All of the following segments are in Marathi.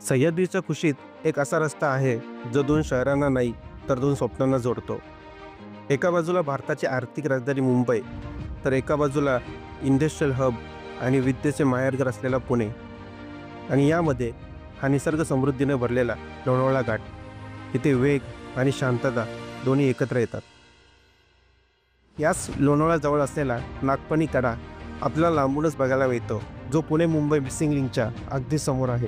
सह्याद्रीच्या कुशीत एक असा रस्ता आहे जो दोन शहरांना नाही तर दोन स्वप्नांना जोडतो. एका बाजूला भारताची आर्थिक राजधानी मुंबई, तर एका बाजूला इंडस्ट्रियल हब आणि विद्येचे माहेरघर असलेला पुणे. आणि यामध्ये हा निसर्ग समृद्धीने भरलेला लोणावळा घाट. इथे वेग आणि शांतता दोन्ही एकत्र येतात. याच लोणावळ्याजवळ असलेला नागपणी कडा आपल्याला लांबूनच बघायला मिळतो, जो पुणे मुंबई मिसिंग लिंकच्या अगदी समोर आहे.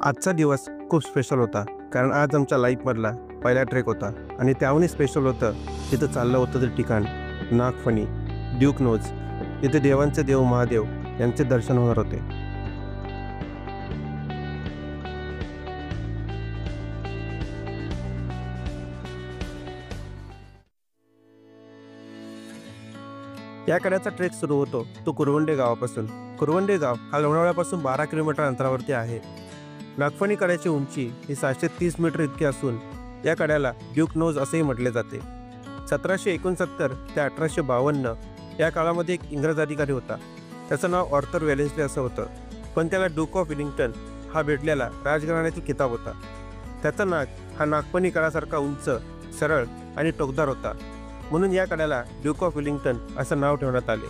आजचा दिवस खूप स्पेशल होता, कारण आज आमच्या लाईफमधला पहिला ट्रेक होता. आणि त्याहूनही स्पेशल होतं तिथं चाललं होतं ते ठिकाण नागफणी, ड्यूक नोज. इथे देवांचे देव महादेव यांचे दर्शन होणार होते. या कड्याचा ट्रेक सुरू होतो तो कुरवंडे गावापासून. कुरवंडे गाव हा लोणावळ्यापासून 12 किलोमीटर अंतरावरती आहे. नागफणी कड्याची उंची ही 730 मीटर इतकी असून या कड्याला ड्यूक नोज असेही म्हटले जाते. 1769 ते 1852 या काळामध्ये एक इंग्रज अधिकारी होता. त्याचं नाव ऑर्थर वेलेन्स्ली असं होतं, पण त्याला ड्यूक ऑफ विलिंग्टन हा भेटलेला राजघराण्यातील किताब होता. त्याचा नाग हा नागफणी कड्यासारखा उंच, सरळ आणि टोकदार होता, म्हणून या कड्याला ड्यूक ऑफ विलिंग्टन असं नाव ठेवण्यात आले.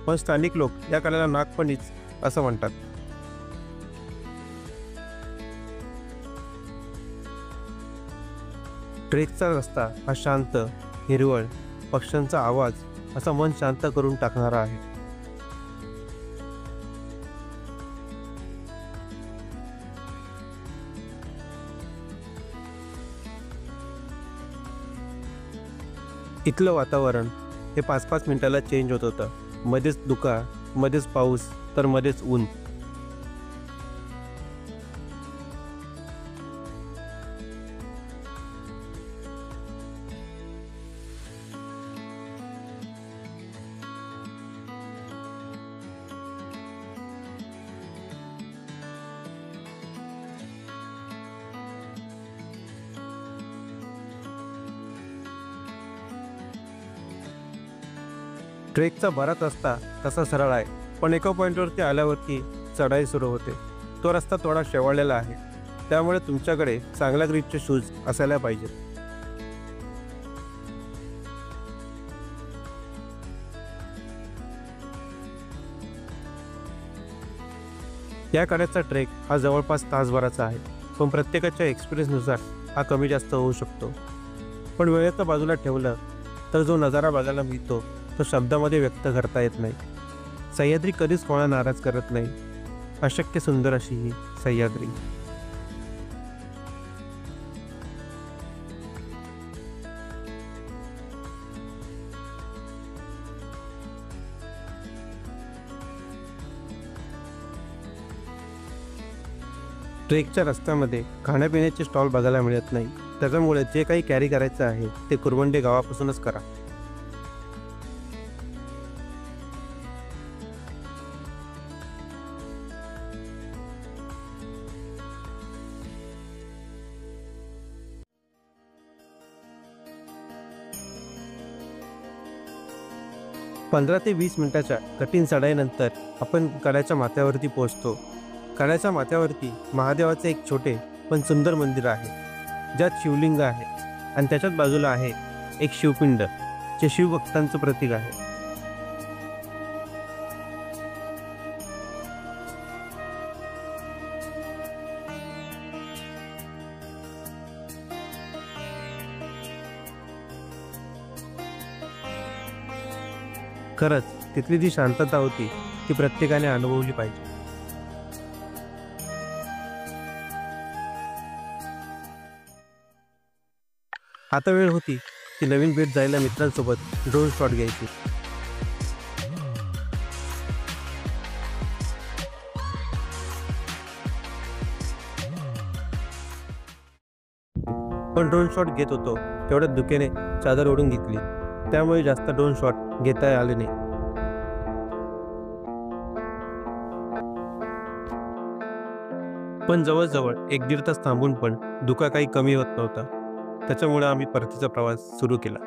पण स्थानिक लोक या कड्याला नागफणीच असं म्हणतात. ट्रेकचा रस्ता हा शांत, हिरवळ, पक्ष्यांचा आवाज असा मन शांत करून टाकणारा आहे. इथलं वातावरण हे 5-5 मिनिटाला चेंज होत होतं. मध्येच धुका, मध्येच पाऊस, तर मध्येच ऊन. ट्रेकचा बराच रस्ता तसा सरळ आहे, पण एका पॉईंटवरती आल्यावरती चढाई सुरू होते. तो रस्ता थोडा शेवाळलेला आहे, त्यामुळे तुमच्याकडे चांगल्या ग्रीपचे शूज असायला पाहिजेत. या कड्याचा ट्रेक हा जवळपास तासभराचा आहे, पण प्रत्येकाच्या एक्सपिरियन्सनुसार हा कमी जास्त होऊ शकतो. पण वेळेचं बाजूला ठेवलं तर जो नजारा बघायला मिळतो तो शब्दामध्ये व्यक्त करता येत नाही. सह्याद्री कधीच कोणाला नाराज करत नाही. अशक्य सुंदर अशी ही सह्याद्री. ट्रेकच्या रस्त्यामध्ये खाण्यापिण्याचे स्टॉल बघायला मिळत नाही, त्याच्यामुळे जे काही कॅरी करायचं आहे ते कुरवंडे गावापासूनच करा. पंधरा ते 20 मिनिटाच्या कठीण चढाईनंतर आपण कड्याच्या माथ्यावरती पोहोचतो. कड्याच्या माथ्यावरती महादेवाचे एक छोटे पण सुंदर मंदिर आहे, ज्यात शिवलिंग आहे आणि त्याच्याच बाजूला आहे एक शिवपिंड, जे शिवभक्तांचं प्रतीक आहे. खरंच तिथली जी शांतता होती ती प्रत्येकाने अनुभवली पाहिजे. आता वेळ होती की नवीन भेट जायला मित्रांसोबत ड्रोन शॉट घ्यायची. पण ड्रोन शॉट घेत होतो तेवढ्यात धुक्याने चादर ओढून घेतली, त्यामुळे जास्त ड्रोन शॉट घेता आले नाही. पण जवळजवळ 1-1.5 तास थांबून पण धुका काही कमी होत नव्हता. त्याच्यामुळे आम्ही परतीचा प्रवास सुरू केला.